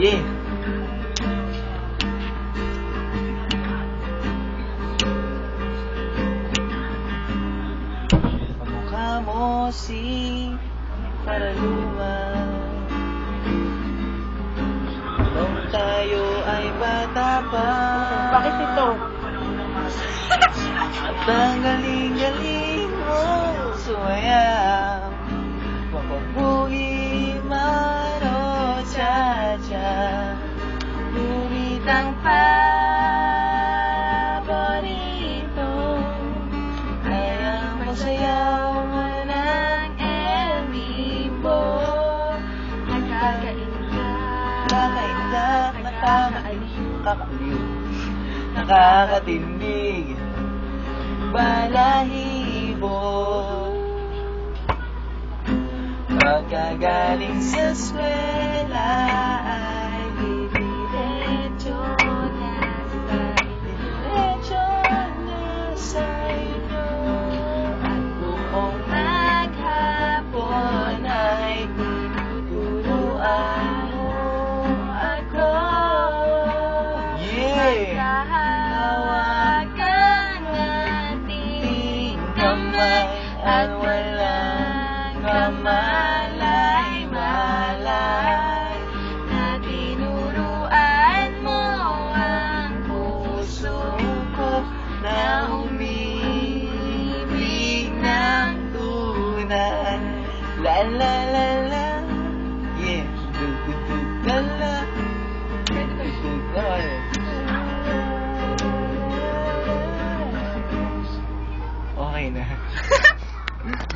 Yeah. Pamukha mo si Karalungan nung tayo ay bata pa. Bakit ito? At ang galing-galing mo sumayang mapabuhi man o cha-cha. Ngunit ang paborito ay ang magsayaw ng El Bimbo. Nakakainda. Nakakainda, nakakaaliw, nakakatindig, balahibo. Pagkagaling sa eskwela ay diretso na sa inyo. At buong maghapon ay tinuturuan mo ako. Magkahawakan ating kamay at walang kamalay-malay na tinuruan mo ang puso ko na umibig ng tunay. La la la